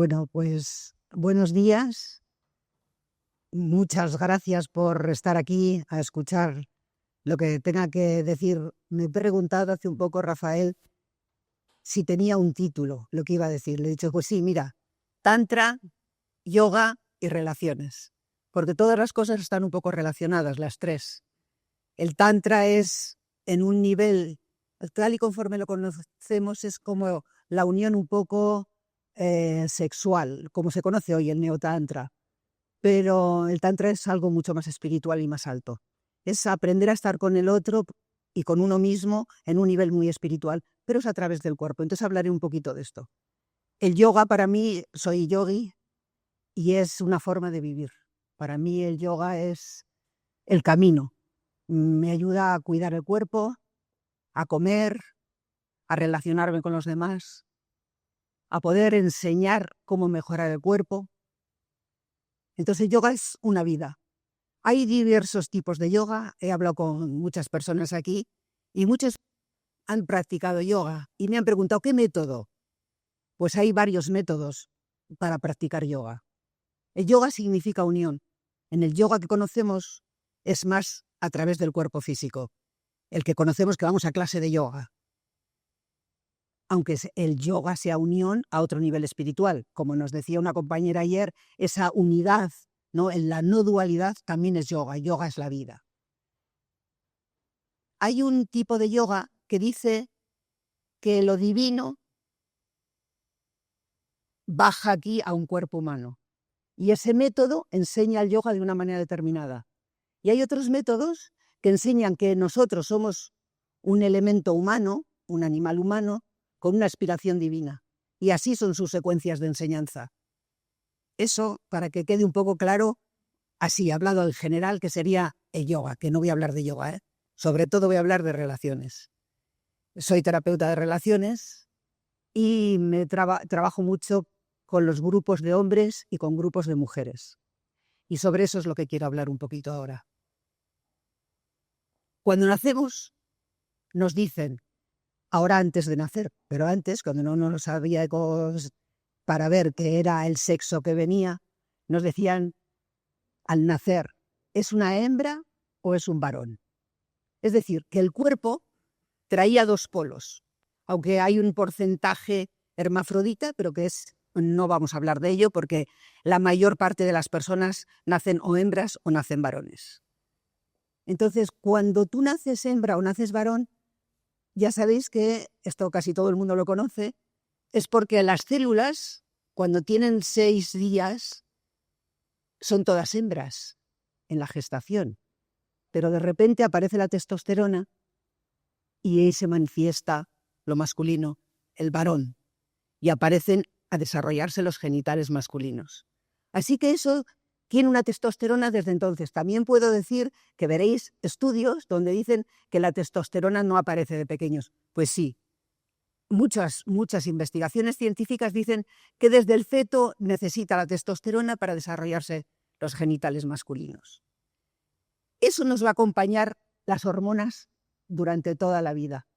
Bueno, pues buenos días. Muchas gracias por estar aquí a escuchar lo que tenga que decir. Me he preguntado hace un poco, Rafael, si tenía un título, lo que iba a decir. Le he dicho, pues sí, mira, Tantra, yoga y relaciones. Porque todas las cosas están un poco relacionadas, las tres. El Tantra es en un nivel, tal y conforme lo conocemos, es como la unión un poco sexual, como se conoce hoy el neotantra. Pero el Tantra es algo mucho más espiritual y más alto. Es aprender a estar con el otro y con uno mismo en un nivel muy espiritual, pero es a través del cuerpo. Entonces hablaré un poquito de esto. El yoga, para mí, soy yogi y es una forma de vivir. Para mí el yoga es el camino. Me ayuda a cuidar el cuerpo, a comer, a relacionarme con los demás, a poder enseñar cómo mejorar el cuerpo. Entonces, yoga es una vida. Hay diversos tipos de yoga. He hablado con muchas personas aquí y muchos han practicado yoga y me han preguntado, ¿qué método? Pues hay varios métodos para practicar yoga. El yoga significa unión. En el yoga que conocemos es más a través del cuerpo físico. El que conocemos que vamos a clase de yoga. Aunque el yoga sea unión a otro nivel espiritual. Como nos decía una compañera ayer, esa unidad, ¿no? En la no dualidad también es yoga. Yoga es la vida. Hay un tipo de yoga que dice que lo divino baja aquí a un cuerpo humano. Y ese método enseña el yoga de una manera determinada. Y hay otros métodos que enseñan que nosotros somos un elemento humano, un animal humano, con una aspiración divina. Y así son sus secuencias de enseñanza. Eso, para que quede un poco claro, así, hablado en general, que sería el yoga, que no voy a hablar de yoga, ¿eh? Sobre todo voy a hablar de relaciones. Soy terapeuta de relaciones y trabajo mucho con los grupos de hombres y con grupos de mujeres. Y sobre eso es lo que quiero hablar un poquito ahora. Cuando nacemos, nos dicen, ahora antes de nacer, pero antes, cuando no nos sabíamos para ver qué era el sexo que venía, nos decían al nacer, ¿es una hembra o es un varón? Es decir, que el cuerpo traía dos polos, aunque hay un porcentaje hermafrodita, pero que no vamos a hablar de ello porque la mayor parte de las personas nacen o hembras o nacen varones. Entonces, cuando tú naces hembra o naces varón, ya sabéis que, esto casi todo el mundo lo conoce, es porque las células, cuando tienen 6 días, son todas hembras en la gestación. Pero de repente aparece la testosterona y ahí se manifiesta lo masculino, el varón, y aparecen a desarrollarse los genitales masculinos. Así que eso tiene una testosterona desde entonces. También puedo decir que veréis estudios donde dicen que la testosterona no aparece de pequeños. Pues sí, muchas investigaciones científicas dicen que desde el feto necesita la testosterona para desarrollarse los genitales masculinos. Eso nos va a acompañar las hormonas durante toda la vida.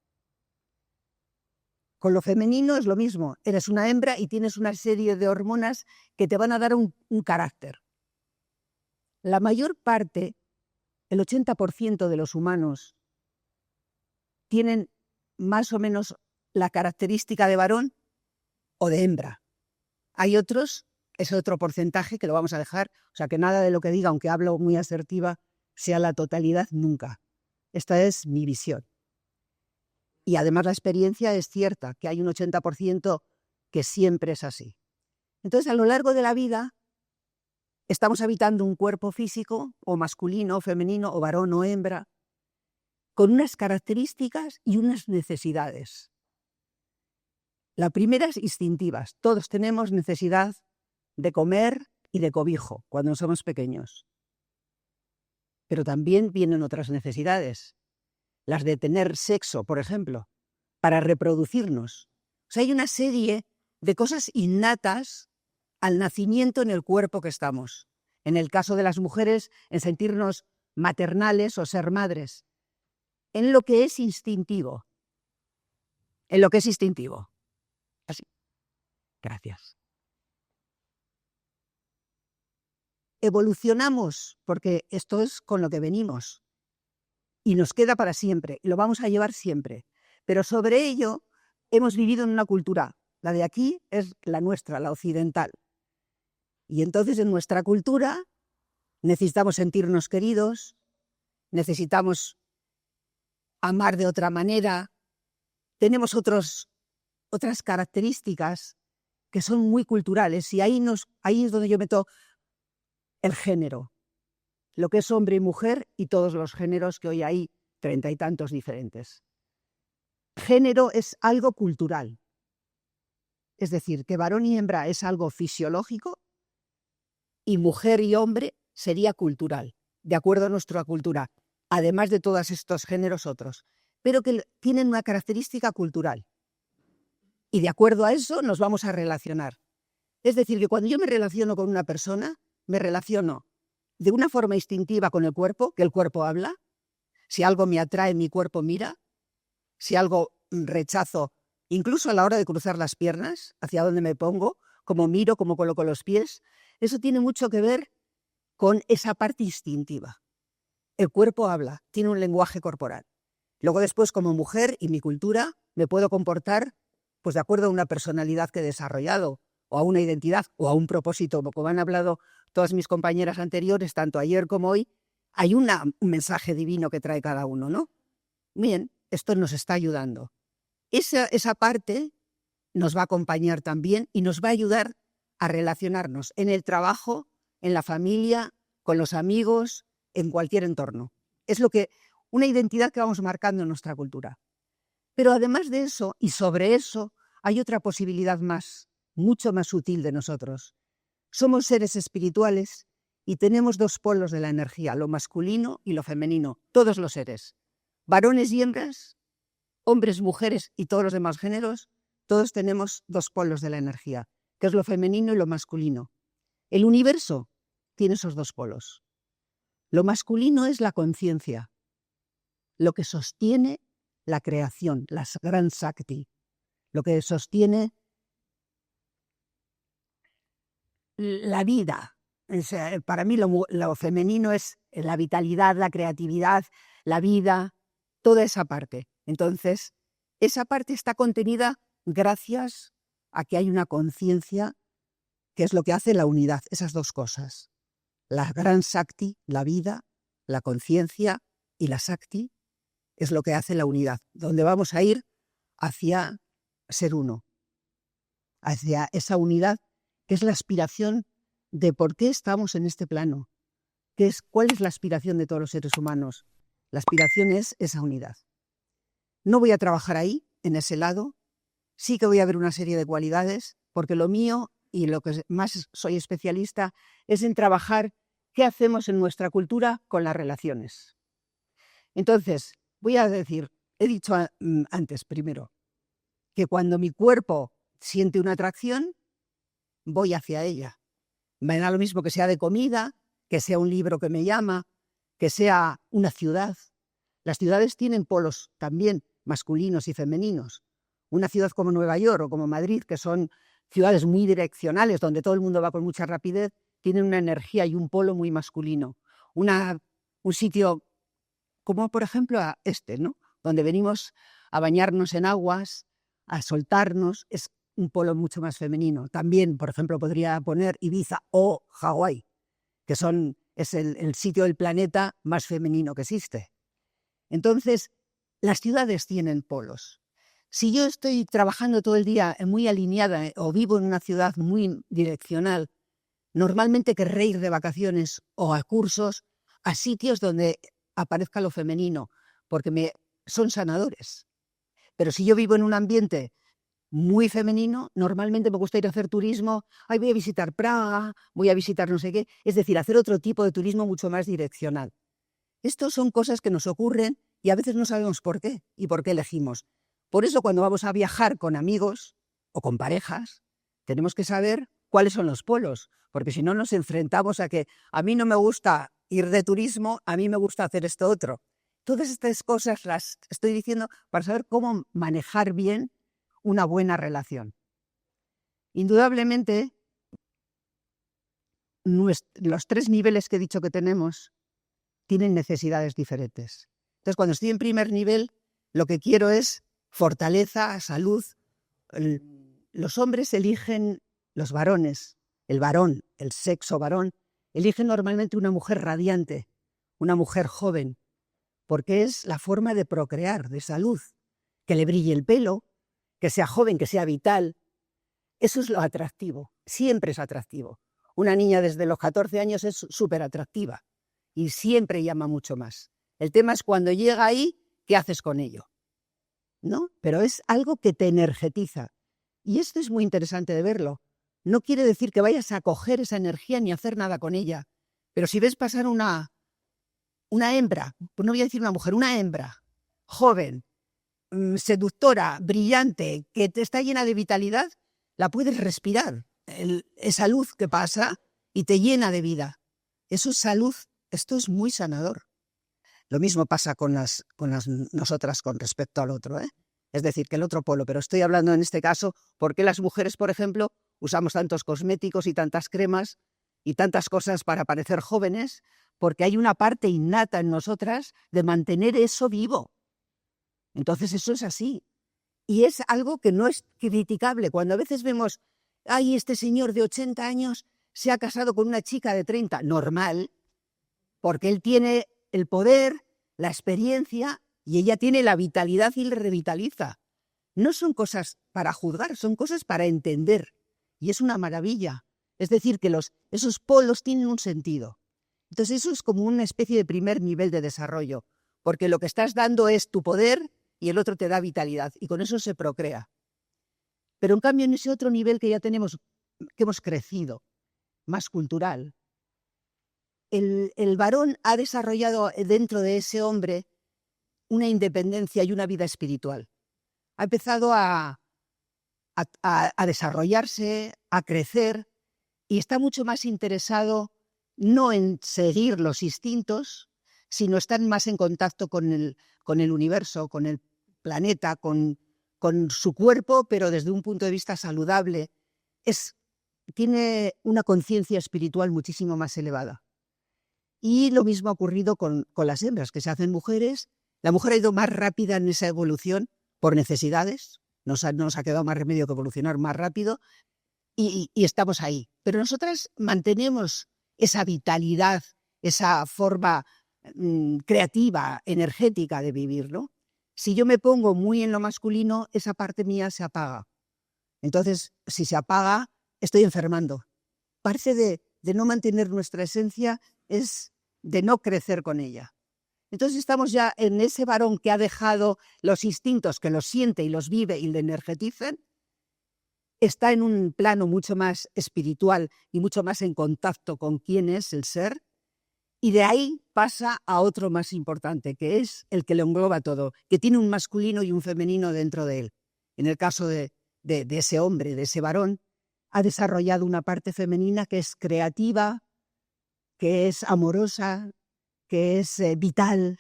Con lo femenino es lo mismo. Eres una hembra y tienes una serie de hormonas que te van a dar un carácter. La mayor parte, el 80% de los humanos, tienen más o menos la característica de varón o de hembra. Hay otros, es otro porcentaje que lo vamos a dejar, o sea que nada de lo que diga, aunque hablo muy asertiva, sea la totalidad nunca. Esta es mi visión. Y además la experiencia es cierta, que hay un 80% que siempre es así. Entonces, a lo largo de la vida, estamos habitando un cuerpo físico, o masculino, o femenino, o varón o hembra, con unas características y unas necesidades. La primera es instintivas. Todos tenemos necesidad de comer y de cobijo cuando somos pequeños. Pero también vienen otras necesidades. Las de tener sexo, por ejemplo, para reproducirnos. O sea, hay una serie de cosas innatas al nacimiento en el cuerpo que estamos. En el caso de las mujeres, en sentirnos maternales o ser madres. En lo que es instintivo. En lo que es instintivo. Así. Gracias. evolucionamos, porque esto es con lo que venimos y nos queda para siempre, y lo vamos a llevar siempre. Pero sobre ello hemos vivido en una cultura. La de aquí es la nuestra, la occidental. Y entonces en nuestra cultura necesitamos sentirnos queridos, necesitamos amar de otra manera, tenemos otras características que son muy culturales, y ahí es donde yo meto el género, lo que es hombre y mujer y todos los géneros, que hoy hay 30 y tantos diferentes. Género es algo cultural, es decir, que varón y hembra es algo fisiológico y mujer y hombre sería cultural, de acuerdo a nuestra cultura, además de todos estos géneros otros, pero que tienen una característica cultural. Y de acuerdo a eso nos vamos a relacionar. Es decir, que cuando yo me relaciono con una persona, me relaciono de una forma instintiva con el cuerpo, que el cuerpo habla. Si algo me atrae, mi cuerpo mira. Si algo rechazo, incluso a la hora de cruzar las piernas, hacia dónde me pongo, cómo miro, cómo coloco los pies, eso tiene mucho que ver con esa parte instintiva. El cuerpo habla, tiene un lenguaje corporal. Luego después, como mujer y mi cultura, me puedo comportar pues de acuerdo a una personalidad que he desarrollado, o a una identidad, o a un propósito. Como han hablado todas mis compañeras anteriores, tanto ayer como hoy, hay un mensaje divino que trae cada uno, ¿no? Bien, esto nos está ayudando. Esa parte nos va a acompañar también y nos va a ayudar a relacionarnos en el trabajo, en la familia, con los amigos, en cualquier entorno. Es una identidad que vamos marcando en nuestra cultura. Pero además de eso, y sobre eso, hay otra posibilidad más, mucho más sutil de nosotros. Somos seres espirituales y tenemos dos polos de la energía, lo masculino y lo femenino, todos los seres. Varones y hembras, hombres, mujeres y todos los demás géneros, todos tenemos dos polos de la energía, que es lo femenino y lo masculino. El universo tiene esos dos polos. Lo masculino es la conciencia, lo que sostiene la creación, la gran Shakti, lo que sostiene la vida. Para mí lo femenino es la vitalidad, la creatividad, la vida, toda esa parte. Entonces, esa parte está contenida gracias a que hay una conciencia, que es lo que hace la unidad, esas dos cosas. La gran Shakti, la vida, la conciencia y la Shakti es lo que hace la unidad, donde vamos a ir hacia ser uno, hacia esa unidad que es la aspiración de por qué estamos en este plano, cuál es la aspiración de todos los seres humanos. La aspiración es esa unidad. No voy a trabajar ahí, en ese lado, sí que voy a ver una serie de cualidades, porque lo mío y lo que más soy especialista es en trabajar qué hacemos en nuestra cultura con las relaciones. Entonces, voy a decir, he dicho antes primero, que cuando mi cuerpo siente una atracción, voy hacia ella. Me da lo mismo que sea de comida, que sea un libro que me llama, que sea una ciudad. Las ciudades tienen polos también masculinos y femeninos. Una ciudad como Nueva York o como Madrid, que son ciudades muy direccionales, donde todo el mundo va con mucha rapidez, tienen una energía y un polo muy masculino. Un sitio como, por ejemplo, ¿no? Donde venimos a bañarnos en aguas, a soltarnos, es un polo mucho más femenino. También, por ejemplo, podría poner Ibiza o Hawái, que es el sitio del planeta más femenino que existe. Entonces, las ciudades tienen polos. Si yo estoy trabajando todo el día muy alineada o vivo en una ciudad muy direccional, normalmente querré ir de vacaciones o a cursos a sitios donde aparezca lo femenino, porque son sanadores. Pero si yo vivo en un ambiente muy femenino, normalmente me gusta ir a hacer turismo, voy a visitar Praga, voy a visitar no sé qué, es decir, hacer otro tipo de turismo mucho más direccional. Estos son cosas que nos ocurren y a veces no sabemos por qué y por qué elegimos. Por eso cuando vamos a viajar con amigos o con parejas, tenemos que saber cuáles son los polos, porque si no nos enfrentamos a que a mí no me gusta ir de turismo, a mí me gusta hacer esto otro. Todas estas cosas las estoy diciendo para saber cómo manejar bien una buena relación. Indudablemente, los 3 niveles que he dicho que tenemos tienen necesidades diferentes. Entonces, cuando estoy en primer nivel, lo que quiero es fortaleza, salud. Los hombres eligen, los varones, el varón, el sexo varón, eligen normalmente una mujer radiante, una mujer joven, porque es la forma de procrear, de salud, que le brille el pelo, que sea joven, que sea vital. Eso es lo atractivo, siempre es atractivo. Una niña desde los 14 años es súper atractiva y siempre llama mucho más. El tema es cuando llega ahí, ¿qué haces con ello? ¿No? Pero es algo que te energetiza. Y esto es muy interesante de verlo. No quiere decir que vayas a coger esa energía ni hacer nada con ella. Pero si ves pasar una hembra, pues no voy a decir una mujer, una hembra, joven, seductora, brillante, que te está llena de vitalidad, la puedes respirar. Esa luz que pasa y te llena de vida. Eso es salud. Esto es muy sanador. Lo mismo pasa con nosotras con respecto al otro, ¿eh? Es decir, que el otro polo. Pero estoy hablando en este caso, ¿por qué las mujeres, por ejemplo, usamos tantos cosméticos y tantas cremas y tantas cosas para parecer jóvenes? Porque hay una parte innata en nosotras de mantener eso vivo. Entonces eso es así. Y es algo que no es criticable. Cuando a veces vemos, ay, este señor de 80 años se ha casado con una chica de 30, normal, porque él tiene el poder, la experiencia, y ella tiene la vitalidad y le revitaliza. No son cosas para juzgar, son cosas para entender. Y es una maravilla. Es decir, que esos polos tienen un sentido. Entonces eso es como una especie de primer nivel de desarrollo, porque lo que estás dando es tu poder y el otro te da vitalidad, y con eso se procrea. Pero en cambio en ese otro nivel que ya tenemos, que hemos crecido, más cultural, el varón ha desarrollado dentro de ese hombre una independencia y una vida espiritual. Ha empezado a desarrollarse, a crecer, y está mucho más interesado no en seguir los instintos, sino estar más en contacto con el universo, con el planeta, con su cuerpo, pero desde un punto de vista saludable. Tiene una conciencia espiritual muchísimo más elevada. Y lo mismo ha ocurrido con las hembras, que se hacen mujeres. La mujer ha ido más rápida en esa evolución por necesidades. Nos ha quedado más remedio que evolucionar más rápido y estamos ahí. Pero nosotras mantenemos esa vitalidad, esa forma creativa, energética de vivir, ¿no? Si yo me pongo muy en lo masculino, esa parte mía se apaga. Entonces, si se apaga, estoy enfermando. Parte de no mantener nuestra esencia es de no crecer con ella. Entonces estamos ya en ese varón que ha dejado los instintos, que los siente y los vive y le energetizan, está en un plano mucho más espiritual y mucho más en contacto con quién es el ser, y de ahí pasa a otro más importante, que es el que lo engloba todo, que tiene un masculino y un femenino dentro de él. En el caso de ese hombre, de ese varón, ha desarrollado una parte femenina que es creativa, que es amorosa, que es vital.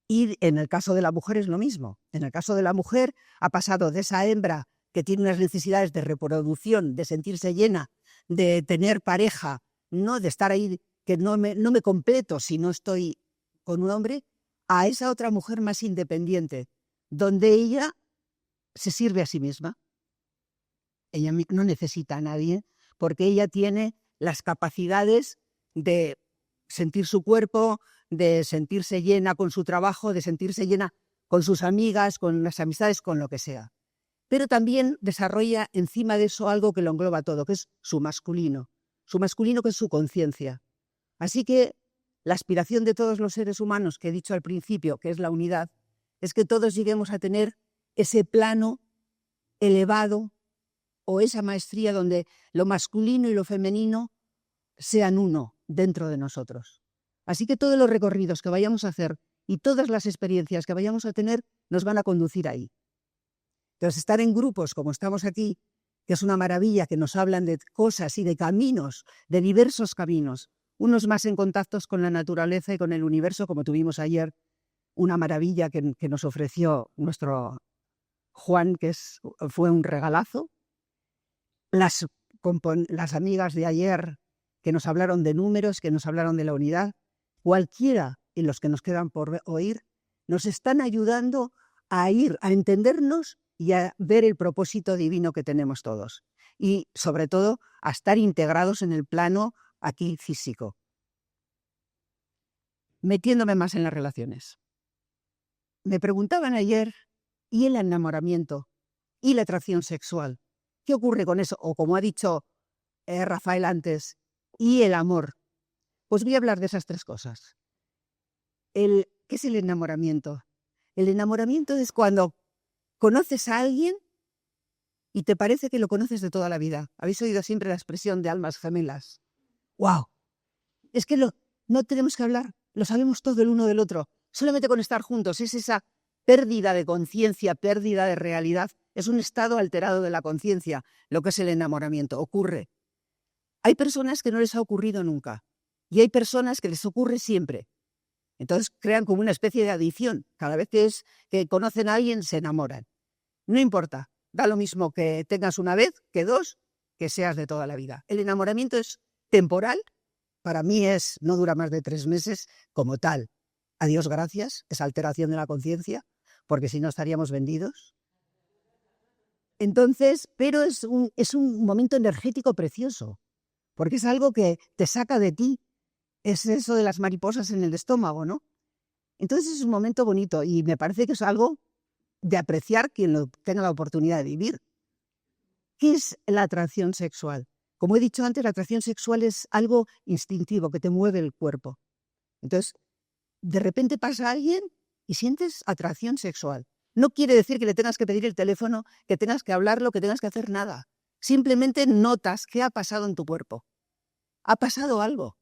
Y en el caso de la mujer es lo mismo. En el caso de la mujer ha pasado de esa hembra que tiene unas necesidades de reproducción, de sentirse llena, de tener pareja, no de estar ahí, que no me completo si no estoy con un hombre, a esa otra mujer más independiente, donde ella se sirve a sí misma. Ella no necesita a nadie porque ella tiene las capacidades de sentir su cuerpo, de sentirse llena con su trabajo, de sentirse llena con sus amigas, con las amistades, con lo que sea. Pero también desarrolla encima de eso algo que lo engloba todo, que es su masculino que es su conciencia. Así que la aspiración de todos los seres humanos, que he dicho al principio, que es la unidad, es que todos lleguemos a tener ese plano elevado o esa maestría donde lo masculino y lo femenino sean uno dentro de nosotros. Así que todos los recorridos que vayamos a hacer y todas las experiencias que vayamos a tener nos van a conducir ahí. Entonces, estar en grupos como estamos aquí, que es una maravilla, que nos hablan de cosas y de caminos, de diversos caminos, unos más en contactos con la naturaleza y con el universo, como tuvimos ayer, una maravilla que nos ofreció nuestro Juan, fue un regalazo. Las amigas de ayer que nos hablaron de números, que nos hablaron de la unidad, cualquiera y los que nos quedan por oír, nos están ayudando a ir, a entendernos y a ver el propósito divino que tenemos todos. Y sobre todo a estar integrados en el plano aquí físico. Metiéndome más en las relaciones. Me preguntaban ayer, ¿y el enamoramiento? ¿Y la atracción sexual? ¿Qué ocurre con eso? O como ha dicho Rafael antes, ¿y el amor? Pues voy a hablar de esas tres cosas. ¿Qué es el enamoramiento? El enamoramiento es cuando conoces a alguien y te parece que lo conoces de toda la vida. ¿Habéis oído siempre la expresión de almas gemelas? ¡Wow! Es que no tenemos que hablar, lo sabemos todo el uno del otro. Solamente con estar juntos es esa pérdida de conciencia, pérdida de realidad. Es un estado alterado de la conciencia, lo que es el enamoramiento. Ocurre. Hay personas que no les ha ocurrido nunca y hay personas que les ocurre siempre. Entonces crean como una especie de adicción. Cada vez que conocen a alguien se enamoran. No importa, da lo mismo que tengas una vez, que dos, que seas de toda la vida. El enamoramiento es temporal. Para mí no dura más de 3 meses como tal. A Dios gracias, esa alteración de la conciencia, porque si no estaríamos vendidos. Entonces, pero es un momento energético precioso, porque es algo que te saca de ti. Es eso de las mariposas en el estómago, ¿no? Entonces es un momento bonito y me parece que es algo de apreciar quien lo tenga la oportunidad de vivir. ¿Qué es la atracción sexual? Como he dicho antes, la atracción sexual es algo instintivo que te mueve el cuerpo. Entonces, de repente pasa alguien y sientes atracción sexual. No quiere decir que le tengas que pedir el teléfono, que tengas que hablarlo, que tengas que hacer nada. Simplemente notas qué ha pasado en tu cuerpo. Ha pasado algo.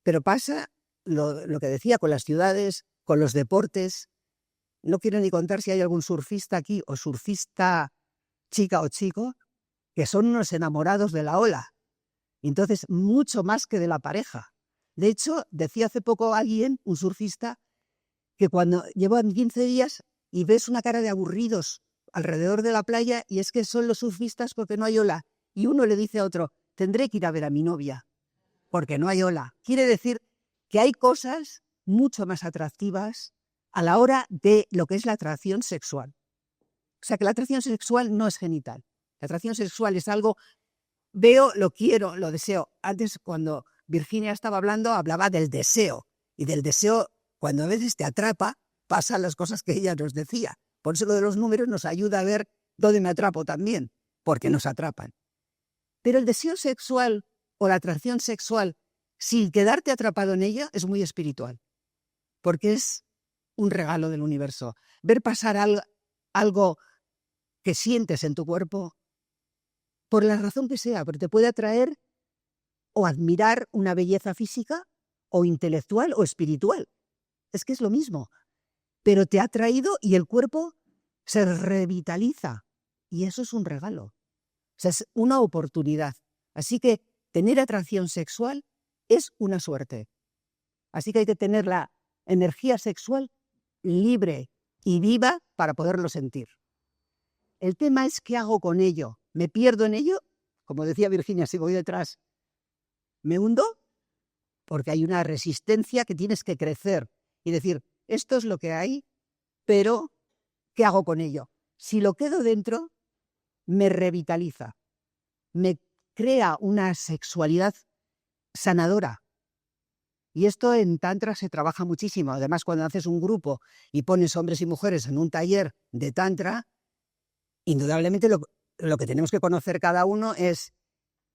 Pero pasa lo que decía con las ciudades, con los deportes. No quiero ni contar si hay algún surfista aquí o surfista chica o chico, que son unos enamorados de la ola. Entonces, mucho más que de la pareja. De hecho, decía hace poco alguien, un surfista, que cuando llevan 15 días y ves una cara de aburridos alrededor de la playa y es que son los surfistas porque no hay ola. Y uno le dice a otro, tendré que ir a ver a mi novia porque no hay ola. Quiere decir que hay cosas mucho más atractivas a la hora de lo que es la atracción sexual. O sea que la atracción sexual no es genital. La atracción sexual es algo, veo, lo quiero, lo deseo. Antes cuando Virginia estaba hablando, hablaba del deseo. Y del deseo, cuando a veces te atrapa, pasan las cosas que ella nos decía. Por eso lo de los números nos ayuda a ver dónde me atrapo también, porque nos atrapan. Pero el deseo sexual o la atracción sexual, sin quedarte atrapado en ella, es muy espiritual. Porque es un regalo del universo. Ver pasar algo que sientes en tu cuerpo, por la razón que sea, pero te puede atraer o admirar una belleza física o intelectual o espiritual. Es que es lo mismo. Pero te ha atraído y el cuerpo se revitaliza. Y eso es un regalo. O sea, es una oportunidad. Así que tener atracción sexual es una suerte. Así que hay que tener la energía sexual libre y viva para poderlo sentir. El tema es qué hago con ello. ¿Me pierdo en ello? Como decía Virginia, si voy detrás, ¿me hundo? Porque hay una resistencia que tienes que crecer y decir, esto es lo que hay, pero ¿qué hago con ello? Si lo quedo dentro, me revitaliza, me crea una sexualidad sanadora. Y esto en Tantra se trabaja muchísimo. Además, cuando haces un grupo y pones hombres y mujeres en un taller de Tantra, indudablemente lo que tenemos que conocer cada uno es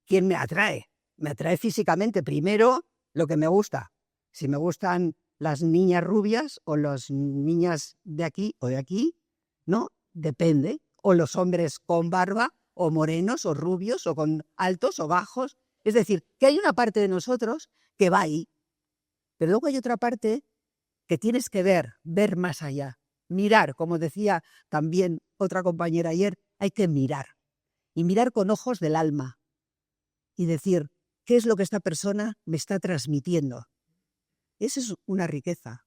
quién me atrae. Me atrae físicamente. Primero, lo que me gusta. Si me gustan las niñas rubias o las niñas de aquí o de aquí, ¿no? Depende. O los hombres con barba, o morenos, o rubios, o con altos o bajos. Es decir, que hay una parte de nosotros que va ahí. Pero luego hay otra parte que tienes que ver más allá. Mirar, como decía también otra compañera ayer, hay que mirar. Y mirar con ojos del alma. Y decir, ¿qué es lo que esta persona me está transmitiendo? Esa es una riqueza.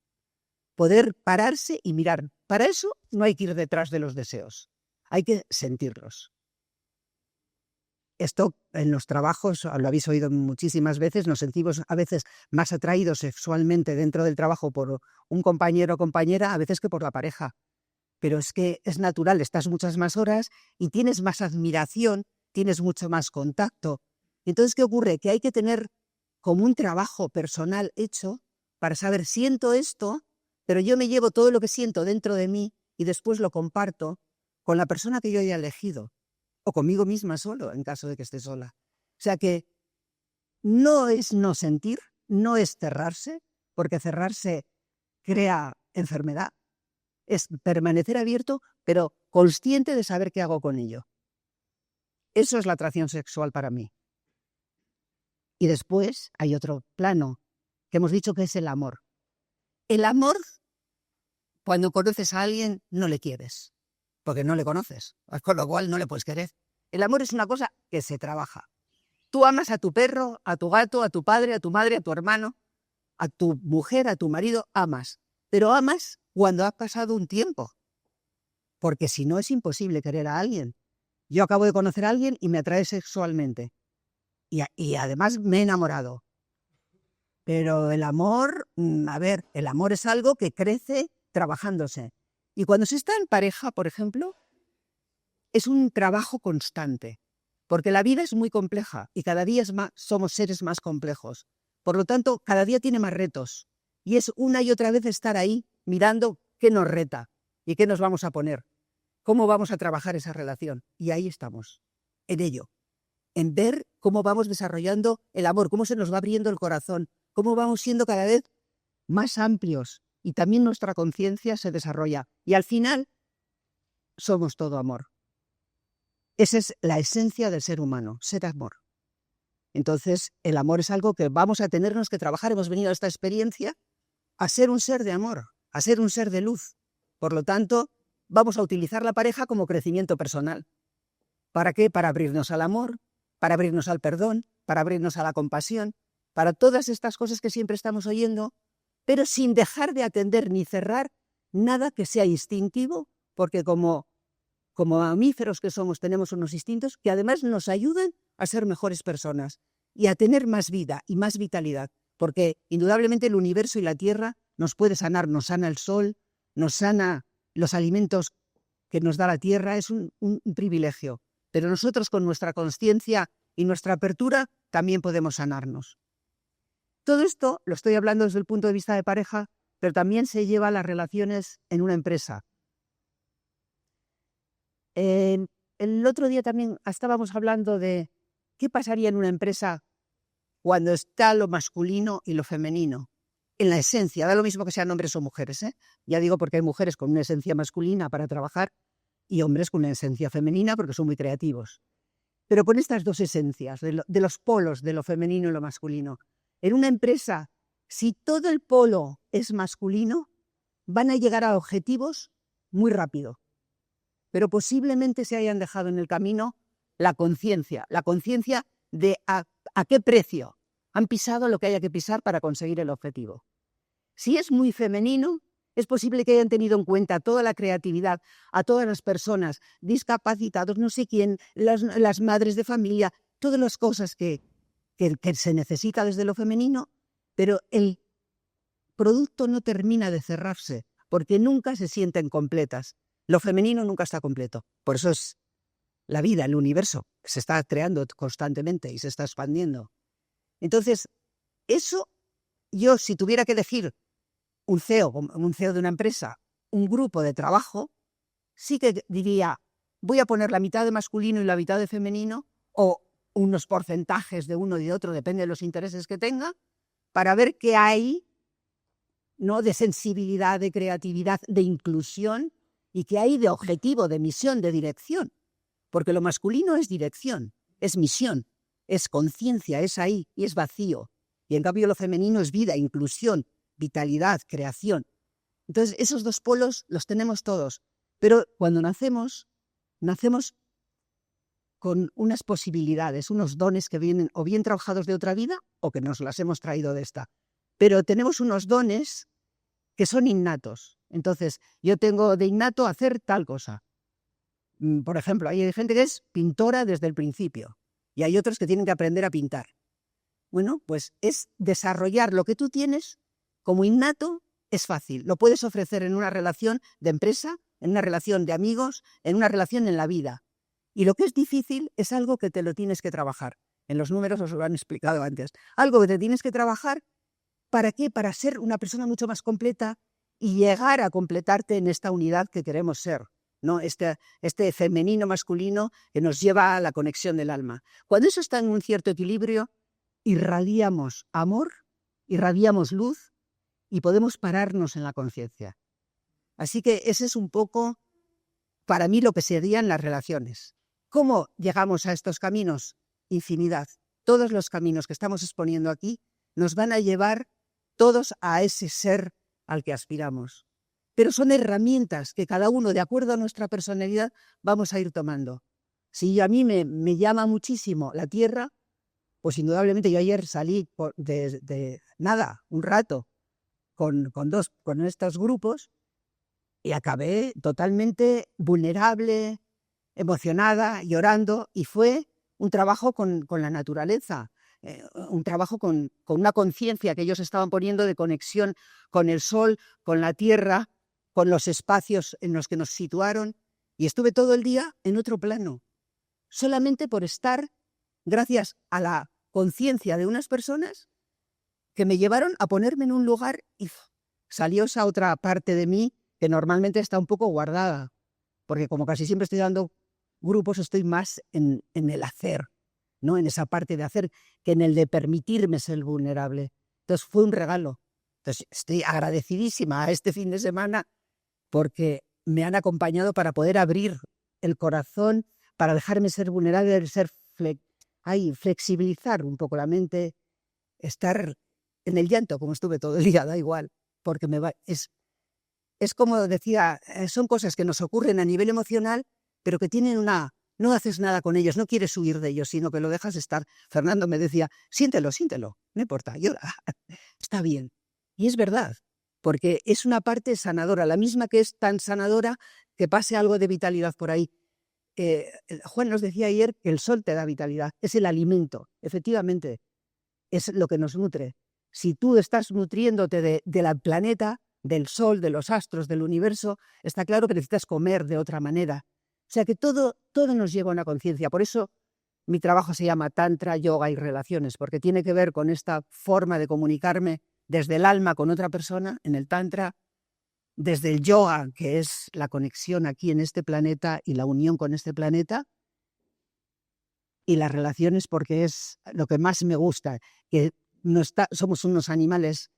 Poder pararse y mirar. Para eso no hay que ir detrás de los deseos. Hay que sentirlos. Esto en los trabajos, lo habéis oído muchísimas veces, nos sentimos a veces más atraídos sexualmente dentro del trabajo por un compañero o compañera, a veces que por la pareja. Pero es que es natural, estás muchas más horas y tienes más admiración, tienes mucho más contacto. Entonces, ¿qué ocurre? Que hay que tener como un trabajo personal hecho para saber, siento esto, pero yo me llevo todo lo que siento dentro de mí y después lo comparto con la persona que yo haya elegido o conmigo misma solo, en caso de que esté sola. O sea que no es no sentir, no es cerrarse, porque cerrarse crea enfermedad. Es permanecer abierto, pero consciente de saber qué hago con ello. Eso es la atracción sexual para mí. Y después hay otro plano que hemos dicho que es el amor. El amor, cuando conoces a alguien, no le quieres, porque no le conoces, con lo cual no le puedes querer. El amor es una cosa que se trabaja. Tú amas a tu perro, a tu gato, a tu padre, a tu madre, a tu hermano, a tu mujer, a tu marido, amas. Pero amas cuando ha pasado un tiempo, porque si no es imposible querer a alguien. Yo acabo de conocer a alguien y me atrae sexualmente. Y además me he enamorado. Pero el amor, el amor es algo que crece trabajándose. Y cuando se está en pareja, por ejemplo, es un trabajo constante. Porque la vida es muy compleja y cada día somos seres más complejos. Por lo tanto, cada día tiene más retos. Y es una y otra vez estar ahí mirando qué nos reta y qué nos vamos a poner. ¿Cómo vamos a trabajar esa relación? Y ahí estamos, en ello. En ver cómo vamos desarrollando el amor, cómo se nos va abriendo el corazón, cómo vamos siendo cada vez más amplios y también nuestra conciencia se desarrolla. Y al final, somos todo amor. Esa es la esencia del ser humano, ser amor. Entonces, el amor es algo que vamos a tenernos que trabajar. Hemos venido a esta experiencia a ser un ser de amor, a ser un ser de luz. Por lo tanto, vamos a utilizar la pareja como crecimiento personal. ¿Para qué? Para abrirnos al amor, para abrirnos al perdón, para abrirnos a la compasión, para todas estas cosas que siempre estamos oyendo, pero sin dejar de atender ni cerrar nada que sea instintivo, porque como mamíferos que somos tenemos unos instintos que además nos ayudan a ser mejores personas y a tener más vida y más vitalidad, porque indudablemente el universo y la Tierra nos puede sanar, nos sana el sol, nos sana los alimentos que nos da la Tierra, es un privilegio. Pero nosotros con nuestra conciencia y nuestra apertura también podemos sanarnos. Todo esto lo estoy hablando desde el punto de vista de pareja, pero también se lleva a las relaciones en una empresa. El otro día también estábamos hablando de qué pasaría en una empresa cuando está lo masculino y lo femenino. En la esencia, da lo mismo que sean hombres o mujeres, ¿eh? Ya digo porque hay mujeres con una esencia masculina para trabajar y hombres con una esencia femenina porque son muy creativos. Pero con estas dos esencias, de los polos, de lo femenino y lo masculino, en una empresa, si todo el polo es masculino, van a llegar a objetivos muy rápido. Pero posiblemente se hayan dejado en el camino la conciencia de a qué precio han pisado lo que haya que pisar para conseguir el objetivo. Si es muy femenino, es posible que hayan tenido en cuenta toda la creatividad, a todas las personas, discapacitados, no sé quién, las madres de familia, todas las cosas que se necesita desde lo femenino, pero el producto no termina de cerrarse, porque nunca se sienten completas. Lo femenino nunca está completo. Por eso es la vida, el universo, se está creando constantemente y se está expandiendo. Entonces, eso, yo si tuviera que elegir un CEO de una empresa, un grupo de trabajo, sí que diría, voy a poner la mitad de masculino y la mitad de femenino, o unos porcentajes de uno y de otro, depende de los intereses que tenga, para ver qué hay, ¿no?, de sensibilidad, de creatividad, de inclusión, y qué hay de objetivo, de misión, de dirección. Porque lo masculino es dirección, es misión, es conciencia, es ahí y es vacío. Y en cambio lo femenino es vida, inclusión, vitalidad, creación. Entonces esos dos polos los tenemos todos. Pero cuando nacemos con unas posibilidades, unos dones que vienen o bien trabajados de otra vida o que nos las hemos traído de esta. Pero tenemos unos dones que son innatos. Entonces yo tengo de innato hacer tal cosa. Por ejemplo, hay gente que es pintora desde el principio. y hay otros que tienen que aprender a pintar. Bueno, pues es desarrollar lo que tú tienes como innato, es fácil. Lo puedes ofrecer en una relación de empresa, en una relación de amigos, en una relación en la vida. Y lo que es difícil es algo que te lo tienes que trabajar. En los números os lo han explicado antes. Algo que te tienes que trabajar, ¿para qué? Para ser una persona mucho más completa y llegar a completarte en esta unidad que queremos ser, ¿no? Este femenino masculino que nos lleva a la conexión del alma. Cuando eso está en un cierto equilibrio, irradiamos amor, irradiamos luz y podemos pararnos en la conciencia. Así que ese es un poco, para mí, lo que serían las relaciones. ¿Cómo llegamos a estos caminos? Infinidad. Todos los caminos que estamos exponiendo aquí nos van a llevar todos a ese ser al que aspiramos. Pero son herramientas que cada uno, de acuerdo a nuestra personalidad, vamos a ir tomando. Si a mí me llama muchísimo la tierra, pues indudablemente yo ayer salí de nada, un rato, con estos grupos y acabé totalmente vulnerable, emocionada, llorando, y fue un trabajo con la naturaleza, un trabajo con una conciencia que ellos estaban poniendo de conexión con el sol, con la tierra, con los espacios en los que nos situaron, y estuve todo el día en otro plano, solamente por estar, gracias a la conciencia de unas personas que me llevaron a ponerme en un lugar y salió esa otra parte de mí que normalmente está un poco guardada, porque como casi siempre estoy dando grupos, estoy más en el hacer, ¿no? En esa parte de hacer, que en el de permitirme ser vulnerable. Entonces fue un regalo. Entonces estoy agradecidísima a este fin de semana porque me han acompañado para poder abrir el corazón, para dejarme ser vulnerable, ser flexibilizar un poco la mente, estar en el llanto, como estuve todo el día, da igual, porque es como decía, son cosas que nos ocurren a nivel emocional, pero que tienen no haces nada con ellos, no quieres huir de ellos, sino que lo dejas estar. Fernando me decía, siéntelo, no importa, llora, está bien. Y es verdad, porque es una parte sanadora, la misma que es tan sanadora que pase algo de vitalidad por ahí. Juan nos decía ayer que el sol te da vitalidad, es el alimento, efectivamente, es lo que nos nutre. Si tú estás nutriéndote del planeta, del sol, de los astros, del universo, está claro que necesitas comer de otra manera. O sea que todo nos lleva a una conciencia. Por eso mi trabajo se llama Tantra, Yoga y Relaciones, porque tiene que ver con esta forma de comunicarme desde el alma con otra persona, en el Tantra, desde el yoga, que es la conexión aquí en este planeta y la unión con este planeta, y las relaciones porque es lo que más me gusta, que somos unos animales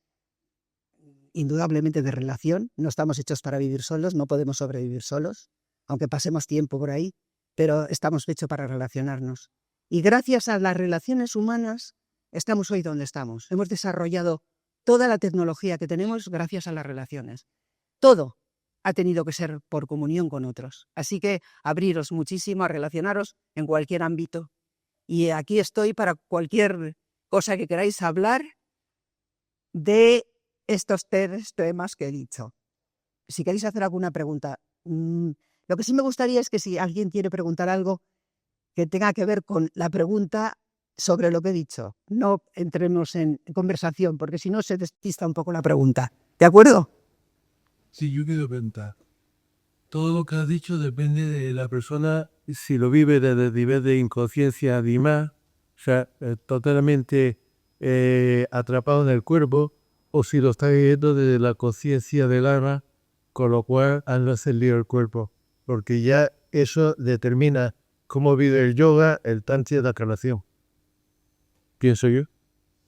indudablemente de relación, no estamos hechos para vivir solos, no podemos sobrevivir solos, aunque pasemos tiempo por ahí, pero estamos hechos para relacionarnos. Y gracias a las relaciones humanas estamos hoy donde estamos. Hemos desarrollado toda la tecnología que tenemos gracias a las relaciones. Todo ha tenido que ser por comunión con otros. Así que abriros muchísimo a relacionaros en cualquier ámbito. Y aquí estoy para cualquier cosa que queráis hablar de estos tres temas que he dicho. Si queréis hacer alguna pregunta, lo que sí me gustaría es que si alguien quiere preguntar algo que tenga que ver con la pregunta sobre lo que he dicho, no entremos en conversación, porque si no se despista un poco la pregunta. ¿De acuerdo? Sí, yo quiero preguntar. Todo lo que has dicho depende de la persona, si lo vive desde el nivel de inconsciencia animal, o sea, totalmente atrapado en el cuerpo, o si lo está viviendo desde la conciencia del alma, con lo cual han ascendido el cuerpo. Porque ya eso determina cómo vive el yoga, el tantra y la relación. Pienso yo.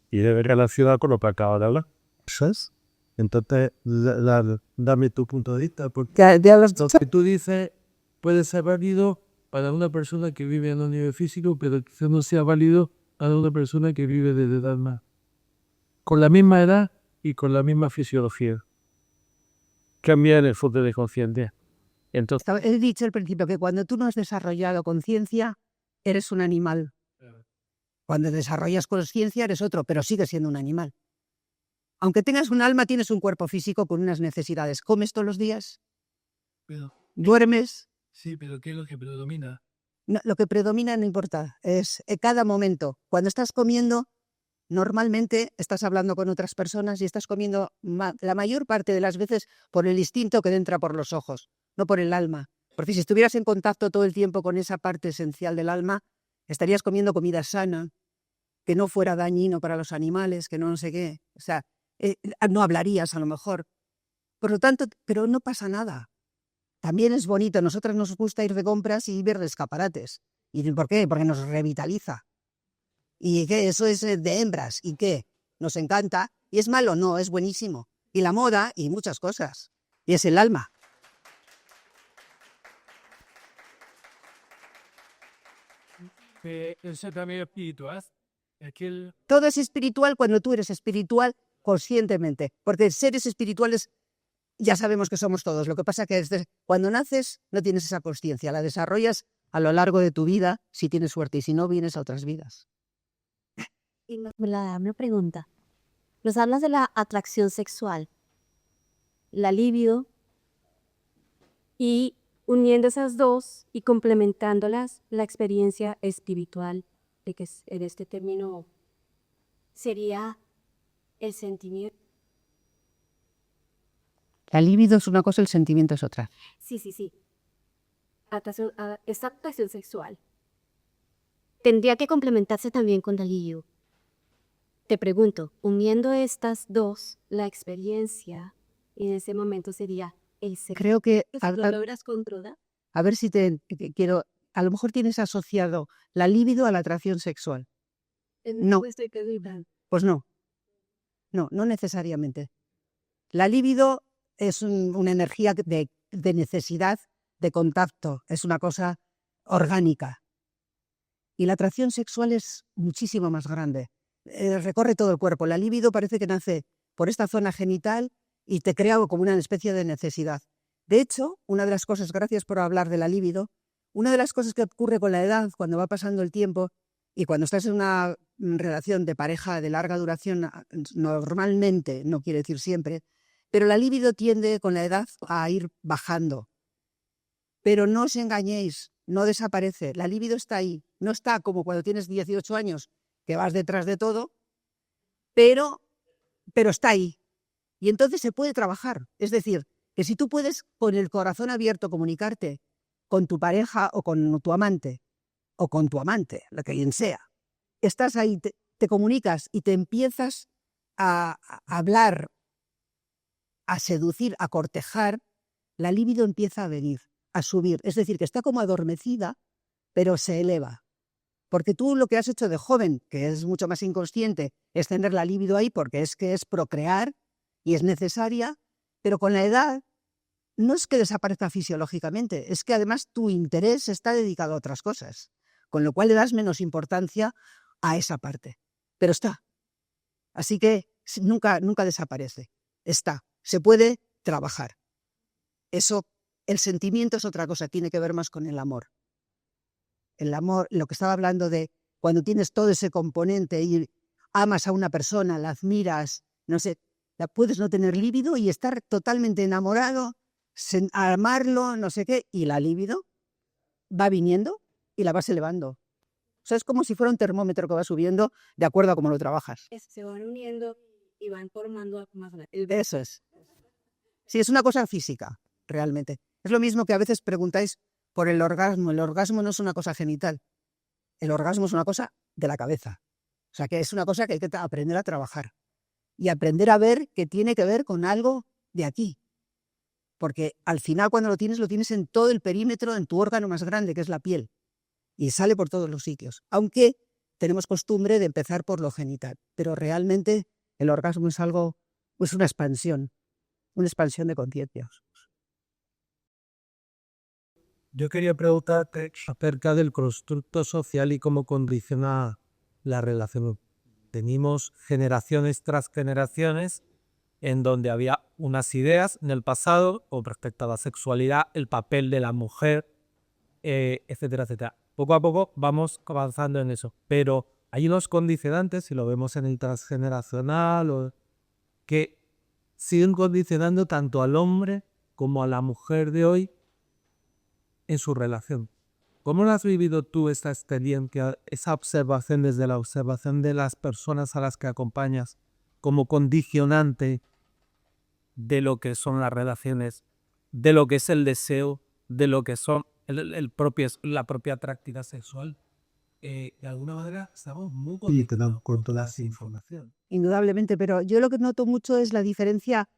Y debe relacionar con lo que acaba de hablar. ¿Eso es? Entonces, dame tu punto de vista, porque lo que tú dices puede ser válido para una persona que vive en un nivel físico, pero quizás no sea válido para una persona que vive desde el alma, con la misma edad y con la misma fisiología. Cambia el enfoque de conciencia. Entonces, He dicho al principio que cuando tú no has desarrollado conciencia, eres un animal. Cuando desarrollas conciencia, eres otro, pero sigues siendo un animal. Aunque tengas un alma, tienes un cuerpo físico con unas necesidades. ¿Comes todos los días? pero, ¿Duermes? sí, pero ¿qué es lo que predomina? lo que predomina no importa, es cada momento. Cuando estás comiendo, normalmente estás hablando con otras personas y estás comiendo la mayor parte de las veces por el instinto que entra por los ojos, no por el alma. Porque si estuvieras en contacto todo el tiempo con esa parte esencial del alma, estarías comiendo comida sana, que no fuera dañino para los animales, que no sé qué. O sea, no hablarías a lo mejor. Por lo tanto, pero no pasa nada. También es bonito. A nosotras nos gusta ir de compras y ver escaparates. ¿Y por qué? Porque nos revitaliza. ¿Y qué? Eso es de hembras. ¿Y qué? Nos encanta. ¿Y es malo? No, es buenísimo. Y la moda y muchas cosas. Y es el alma. Eso también es espiritual. Todo es espiritual cuando tú eres espiritual conscientemente. Porque seres espirituales ya sabemos que somos todos. Lo que pasa es que cuando naces no tienes esa consciencia. La desarrollas a lo largo de tu vida, si tienes suerte. Y si no, vienes a otras vidas. Y una pregunta. Nos hablas de la atracción sexual, la libido, y uniendo esas dos y complementándolas, la experiencia espiritual, de que en este término sería el sentimiento. La libido es una cosa, el sentimiento es otra. Sí. Esta atracción sexual tendría que complementarse también con la libido. Te pregunto, uniendo estas dos, la experiencia en ese momento sería el sexo. Creo que ¿Lo logras controlar? a ver si te quiero. A lo mejor tienes asociado la libido a la atracción sexual. No. Pues no. No necesariamente. La libido es una energía de necesidad de contacto, es una cosa orgánica. Y la atracción sexual es muchísimo más grande. Recorre todo el cuerpo. La libido parece que nace por esta zona genital y te crea como una especie de necesidad. De hecho, una de las cosas, gracias por hablar de la libido, una de las cosas que ocurre con la edad, cuando va pasando el tiempo y cuando estás en una relación de pareja de larga duración, normalmente, no quiere decir siempre, pero la libido tiende con la edad a ir bajando. Pero no os engañéis, no desaparece. La libido está ahí. No está como cuando tienes 18 años, que vas detrás de todo, pero está ahí. Y entonces se puede trabajar. Es decir, que si tú puedes con el corazón abierto comunicarte con tu pareja o con tu amante, lo que quien sea, estás ahí, te comunicas y te empiezas a hablar, a seducir, a cortejar, la libido empieza a venir, a subir. Es decir, que está como adormecida, pero se eleva. Porque tú lo que has hecho de joven, que es mucho más inconsciente, es tener la libido ahí porque es que es procrear y es necesaria, pero con la edad no es que desaparezca fisiológicamente, es que además tu interés está dedicado a otras cosas, con lo cual le das menos importancia a esa parte. Pero está. Así que nunca desaparece. Está. Se puede trabajar. Eso, el sentimiento es otra cosa, tiene que ver más con el amor. El amor, lo que estaba hablando de cuando tienes todo ese componente y amas a una persona, la admiras, no sé, la puedes no tener líbido y estar totalmente enamorado, amarlo, no sé qué, y la líbido va viniendo y la vas elevando. O sea, es como si fuera un termómetro que va subiendo de acuerdo a cómo lo trabajas. Se van uniendo y van formando más grande. Eso es. Sí, es una cosa física, realmente. Es lo mismo que a veces preguntáis por el orgasmo. El orgasmo no es una cosa genital. El orgasmo es una cosa de la cabeza. O sea, que es una cosa que hay que aprender a trabajar. Y aprender a ver que tiene que ver con algo de aquí. Porque al final cuando lo tienes en todo el perímetro, en tu órgano más grande, que es la piel. Y sale por todos los sitios. Aunque tenemos costumbre de empezar por lo genital. Pero realmente el orgasmo es algo, es una expansión de conciencia. Yo quería preguntarte acerca del constructo social y cómo condiciona la relación. Tenemos generaciones tras generaciones en donde había unas ideas en el pasado con respecto a la sexualidad, el papel de la mujer, etcétera, etcétera. Poco a poco vamos avanzando en eso, pero hay unos condicionantes, si lo vemos en el transgeneracional, que siguen condicionando tanto al hombre como a la mujer de hoy en su relación. ¿Cómo lo has vivido tú esta experiencia, esa observación desde la observación de las personas a las que acompañas como condicionante de lo que son las relaciones, de lo que es el deseo, de lo que son la propia atractividad sexual? De alguna manera estamos muy condicionados con toda esa información. Indudablemente, pero yo lo que noto mucho es la diferencia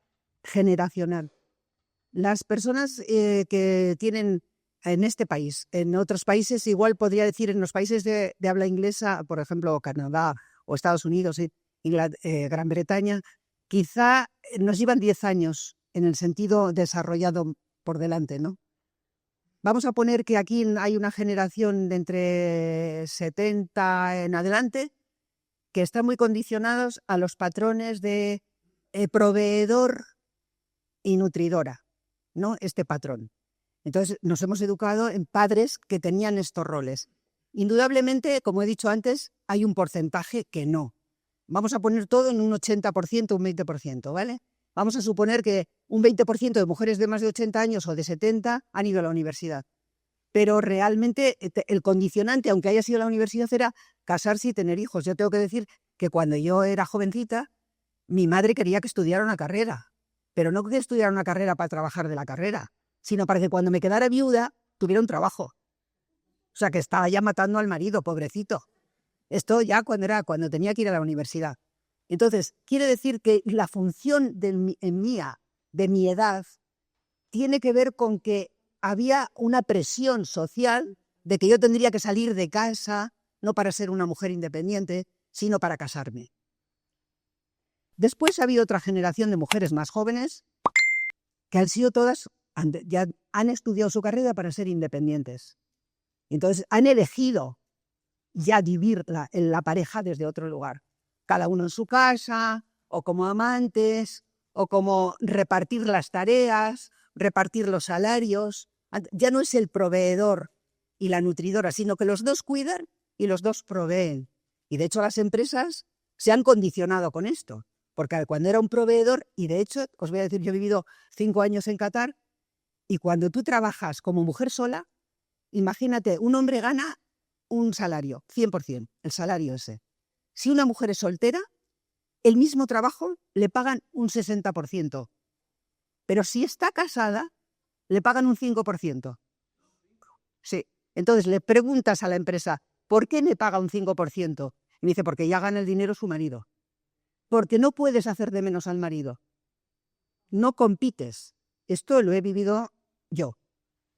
generacional. Las personas que tienen en este país, en otros países, igual podría decir en los países de habla inglesa, por ejemplo, Canadá o Estados Unidos, Gran Bretaña, quizá nos llevan 10 años en el sentido desarrollado por delante, ¿no? Vamos a poner que aquí hay una generación de entre 70 en adelante que están muy condicionados a los patrones de proveedor y nutridora, ¿no? Este patrón. Entonces nos hemos educado en padres que tenían estos roles. Indudablemente, como he dicho antes, hay un porcentaje que no. Vamos a poner todo en un 80%, un 20%, ¿vale? Vamos a suponer que un 20% de mujeres de más de 80 años o de 70 han ido a la universidad. Pero realmente el condicionante, aunque haya sido a la universidad, era casarse y tener hijos. Yo tengo que decir que cuando yo era jovencita, mi madre quería que estudiara una carrera, pero no que estudiara una carrera para trabajar de la carrera, sino para que cuando me quedara viuda tuviera un trabajo. O sea, que estaba ya matando al marido, pobrecito. Esto ya cuando tenía que ir a la universidad. Entonces, quiere decir que la función de mi edad tiene que ver con que había una presión social de que yo tendría que salir de casa, no para ser una mujer independiente, sino para casarme. Después ha habido otra generación de mujeres más jóvenes que han sido todas, ya han estudiado su carrera para ser independientes. Entonces han elegido ya vivir la pareja desde otro lugar. Cada uno en su casa, o como amantes, o como repartir las tareas, repartir los salarios. Ya no es el proveedor y la nutridora, sino que los dos cuidan y los dos proveen. Y de hecho las empresas se han condicionado con esto, porque cuando era un proveedor, y de hecho, os voy a decir, yo he vivido 5 años en Qatar, y cuando tú trabajas como mujer sola, imagínate, un hombre gana un salario, 100%, el salario ese. Si una mujer es soltera, el mismo trabajo le pagan un 60%. Pero si está casada, le pagan un 5%. Sí. Entonces le preguntas a la empresa, ¿por qué me paga un 5%? Y me dice, porque ya gana el dinero su marido. Porque no puedes hacer de menos al marido. No compites. Esto lo he vivido yo.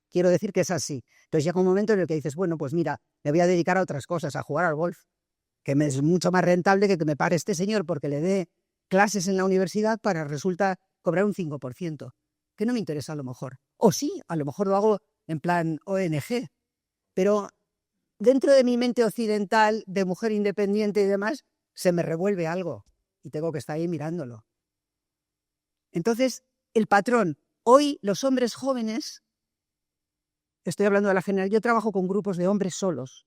Quiero decir que es así. Entonces llega un momento en el que dices, bueno, pues mira, me voy a dedicar a otras cosas, a jugar al golf, que me es mucho más rentable que me pague este señor porque le dé clases en la universidad para resulta cobrar un 5%, que no me interesa a lo mejor. O sí, a lo mejor lo hago en plan ONG, pero dentro de mi mente occidental, de mujer independiente y demás, se me revuelve algo y tengo que estar ahí mirándolo. Entonces, el patrón, hoy los hombres jóvenes, estoy hablando de la general, yo trabajo con grupos de hombres solos,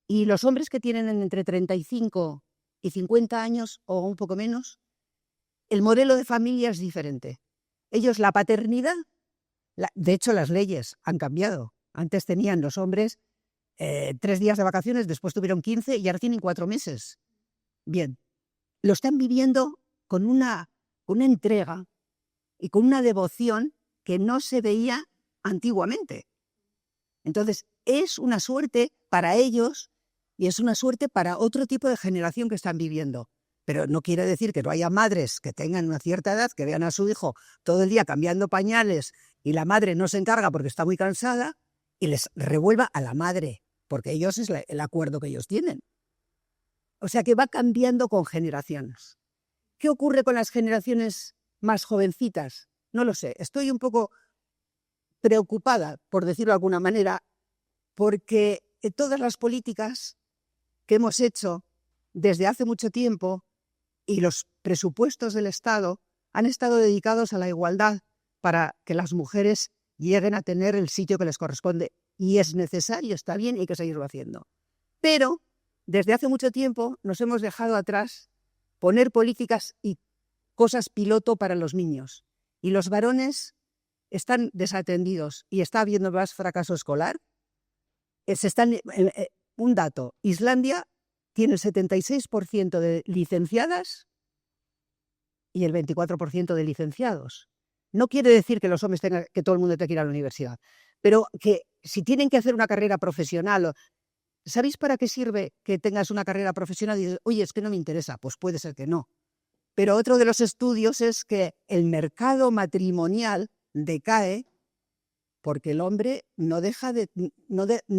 y los hombres que tienen entre 35 y 50 años o un poco menos, el modelo de familia es diferente. Ellos la paternidad, de hecho las leyes han cambiado. Antes tenían los hombres 3 días de vacaciones, después tuvieron 15 y ahora tienen 4 meses. Bien, lo están viviendo con una entrega y con una devoción que no se veía antiguamente. Entonces, es una suerte para ellos y es una suerte para otro tipo de generación que están viviendo. Pero no quiere decir que no haya madres que tengan una cierta edad, que vean a su hijo todo el día cambiando pañales y la madre no se encarga porque está muy cansada y les revuelva a la madre, porque ellos es el acuerdo que ellos tienen. O sea que va cambiando con generaciones. ¿Qué ocurre con las generaciones más jovencitas? No lo sé. Estoy un poco preocupada, por decirlo de alguna manera, porque todas las políticas que hemos hecho desde hace mucho tiempo y los presupuestos del Estado han estado dedicados a la igualdad para que las mujeres lleguen a tener el sitio que les corresponde. Y es necesario, está bien, y hay que seguirlo haciendo. Pero desde hace mucho tiempo nos hemos dejado atrás poner políticas y cosas piloto para los niños. Y los varones están desatendidos y está habiendo más fracaso escolar. Un dato, Islandia tiene el 76% de licenciadas y el 24% de licenciados. No quiere decir que los hombres tengan, que todo el mundo tenga que ir a la universidad, pero que si tienen que hacer una carrera profesional, ¿sabéis para qué sirve que tengas una carrera profesional y dices, oye, es que no me interesa? Pues puede ser que no. Pero otro de los estudios es que el mercado matrimonial decae porque el hombre no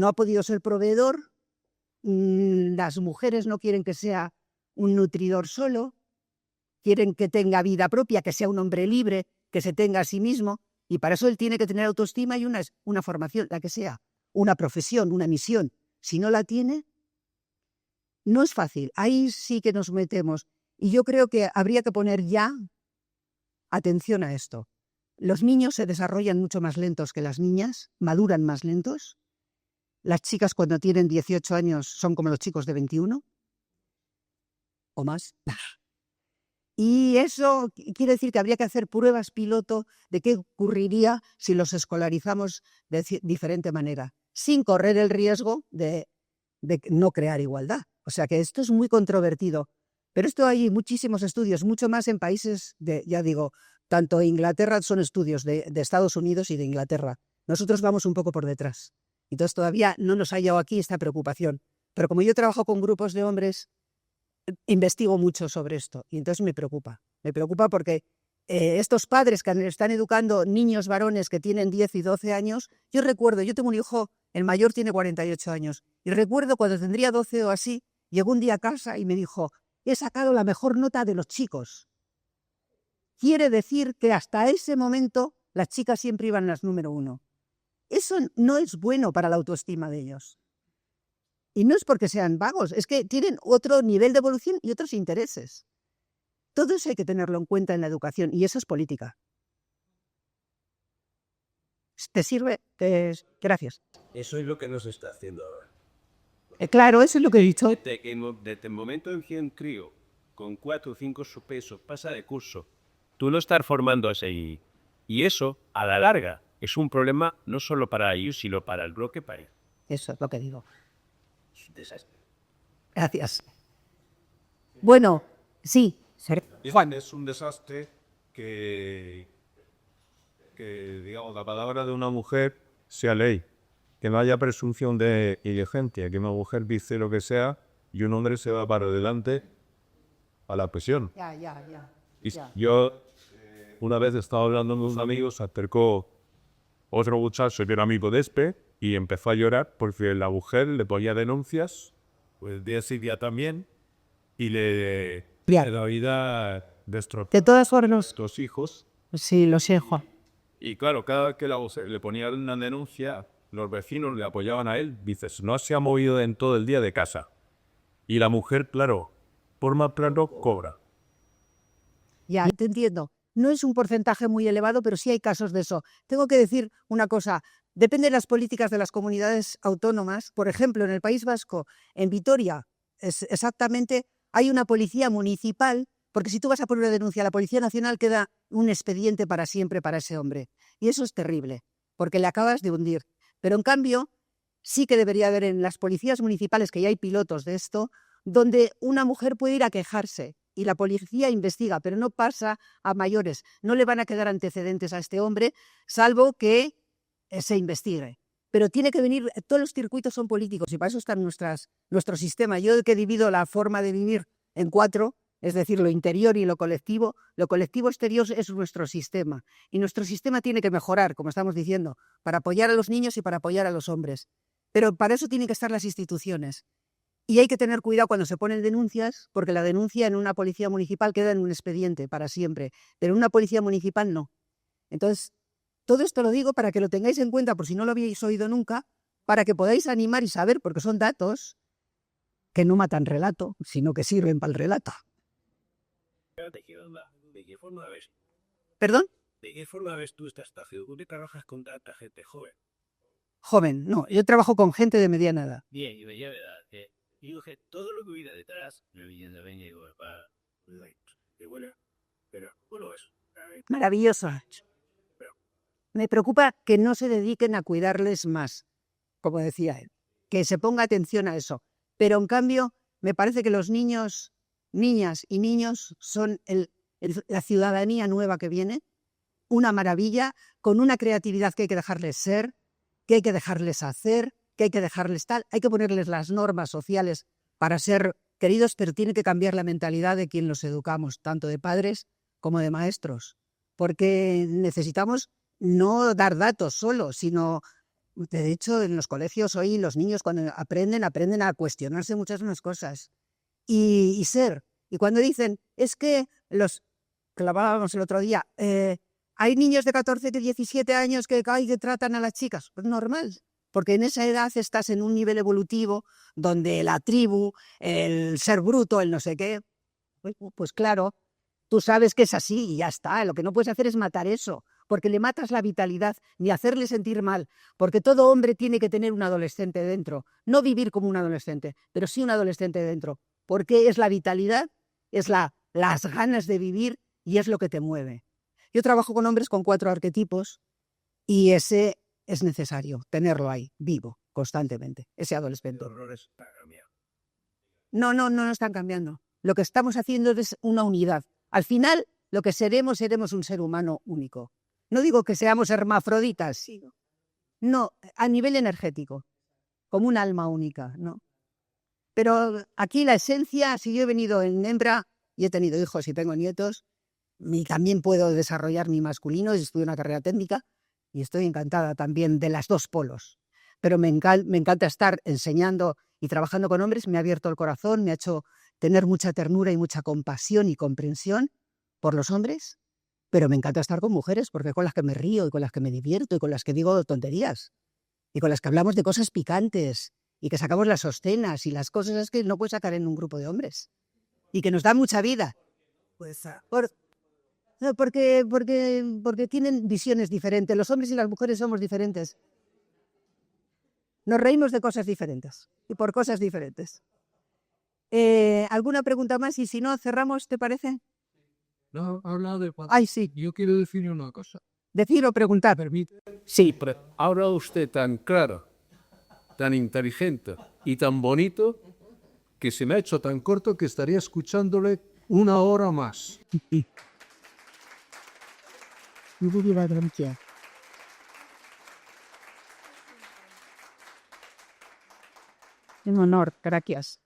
ha podido ser proveedor, las mujeres no quieren que sea un nutridor solo, quieren que tenga vida propia, que sea un hombre libre, que se tenga a sí mismo, y para eso él tiene que tener autoestima y una formación, la que sea, una profesión, una misión. Si no la tiene, no es fácil. Ahí sí que nos metemos. Y yo creo que habría que poner ya atención a esto. Los niños se desarrollan mucho más lentos que las niñas, maduran más lentos. Las chicas cuando tienen 18 años son como los chicos de 21 o más. Y eso quiere decir que habría que hacer pruebas piloto de qué ocurriría si los escolarizamos de diferente manera, sin correr el riesgo de no crear igualdad. O sea que esto es muy controvertido. Pero esto hay muchísimos estudios, mucho más en países ya digo, tanto Inglaterra son estudios de Estados Unidos y de Inglaterra. Nosotros vamos un poco por detrás. Entonces todavía no nos ha llegado aquí esta preocupación. Pero como yo trabajo con grupos de hombres, investigo mucho sobre esto y entonces me preocupa. Me preocupa porque estos padres que están educando niños varones que tienen 10 y 12 años, yo tengo un hijo, el mayor tiene 48 años, y recuerdo cuando tendría 12 o así, llegó un día a casa y me dijo, he sacado la mejor nota de los chicos. Quiere decir que hasta ese momento las chicas siempre iban las número 1. Eso no es bueno para la autoestima de ellos. Y no es porque sean vagos, es que tienen otro nivel de evolución y otros intereses. Todo eso hay que tenerlo en cuenta en la educación y eso es política. ¿Te sirve? Gracias. Eso es lo que nos está haciendo ahora. Claro, eso es lo que he dicho. Desde el momento en que un crío con 4 o 5 su peso pasa de curso, tú lo estás formando así. Y eso, a la larga, es un problema no solo para ellos, sino para el bloque país. Eso es lo que digo. Es un desastre. Gracias. Bueno, sí. Juan, es un desastre que, digamos, la palabra de una mujer sea ley, que no haya presunción de inocencia, que una mujer dice lo que sea y un hombre se va para adelante a la presión. Y yo, una vez estaba hablando con unos amigos, se acercó otro muchacho que era amigo de y empezó a llorar porque la mujer le ponía denuncias, pues día sí día también, y le la vida destrozó De todas formas, a dos hijos. sí, lo sé, Juan. Y claro, cada vez que le ponían una denuncia, los vecinos le apoyaban a él. Dices, no se ha movido en todo el día de casa. Y la mujer, claro, por más plano, cobra. Ya, te entiendo. No es un porcentaje muy elevado, pero sí hay casos de eso. Tengo que decir una cosa. Depende de las políticas de las comunidades autónomas. Por ejemplo, en el País Vasco, en Vitoria, exactamente, hay una policía municipal, porque si tú vas a poner una denuncia a la Policía Nacional, queda un expediente para siempre para ese hombre. Y eso es terrible, porque le acabas de hundir. Pero en cambio, sí que debería haber en las policías municipales, que ya hay pilotos de esto, donde una mujer puede ir a quejarse y la policía investiga, pero no pasa a mayores. No le van a quedar antecedentes a este hombre, salvo que se investigue. Pero tiene que venir, todos los circuitos son políticos y para eso está nuestro sistema. Yo que divido la forma de vivir en 4, es decir, lo interior y lo colectivo exterior es nuestro sistema. Y nuestro sistema tiene que mejorar, como estamos diciendo, para apoyar a los niños y para apoyar a los hombres. Pero para eso tienen que estar las instituciones. Y hay que tener cuidado cuando se ponen denuncias, porque la denuncia en una policía municipal queda en un expediente para siempre, pero en una policía municipal no. Entonces, todo esto lo digo para que lo tengáis en cuenta, por si no lo habéis oído nunca, para que podáis animar y saber, porque son datos que no matan relato, sino que sirven para el relato. ¿De qué forma ves? ¿Perdón? ¿De qué forma ves tú esta estación? ¿Tú te trabajas con tanta gente joven? Joven, no, yo trabajo con gente de mediana edad. Bien, y ya verdad, digo que todo lo que hubiera detrás, me viene venga y para... Qué buena, pero bueno es. Maravilloso. Me preocupa que no se dediquen a cuidarles más, como decía él, que se ponga atención a eso. Pero en cambio, me parece que los niños, niñas y niños son la ciudadanía nueva que viene, una maravilla, con una creatividad que hay que dejarles ser, que hay que dejarles hacer, que hay que dejarles tal, hay que ponerles las normas sociales para ser queridos, pero tiene que cambiar la mentalidad de quien los educamos, tanto de padres como de maestros, porque necesitamos no dar datos solo, sino, de hecho, en los colegios hoy los niños cuando aprenden a cuestionarse muchas más cosas y ser. Y cuando dicen, es que que lo hablábamos el otro día, hay niños de 14, de 17 años que tratan a las chicas. Pues normal, porque en esa edad estás en un nivel evolutivo donde la tribu, el ser bruto, el no sé qué, pues claro, tú sabes que es así y ya está. Lo que no puedes hacer es matar eso, porque le matas la vitalidad, ni hacerle sentir mal, porque todo hombre tiene que tener un adolescente dentro. No vivir como un adolescente, pero sí un adolescente dentro, porque es la vitalidad, es las ganas de vivir y es lo que te mueve. Yo trabajo con hombres con 4 arquetipos y ese es necesario, tenerlo ahí, vivo, constantemente, ese adolescente. No están cambiando. Lo que estamos haciendo es una unidad. Al final, lo que seremos un ser humano único. No digo que seamos hermafroditas, no, a nivel energético, como un alma única, ¿no? Pero aquí la esencia, si yo he venido en hembra y he tenido hijos y tengo nietos, y también puedo desarrollar mi masculino, estudio una carrera técnica y estoy encantada también de las dos polos. Pero me encanta estar enseñando y trabajando con hombres, me ha abierto el corazón, me ha hecho tener mucha ternura y mucha compasión y comprensión por los hombres, pero me encanta estar con mujeres porque con las que me río y con las que me divierto y con las que digo tonterías y con las que hablamos de cosas picantes y que sacamos las sostenas y las cosas que no puedes sacar en un grupo de hombres y que nos da mucha vida. Porque tienen visiones diferentes. Los hombres y las mujeres somos diferentes. Nos reímos de cosas diferentes y por cosas diferentes. ¿Alguna pregunta más? Y si no, cerramos, ¿te parece? No, ha hablado de... Ay, sí. Yo quiero decir una cosa. Decir o preguntar. Permite. Sí. Pero ha hablado usted tan claro, tan inteligente y tan bonito que se me ha hecho tan corto que estaría escuchándole 1 hora más. Un honor, gracias.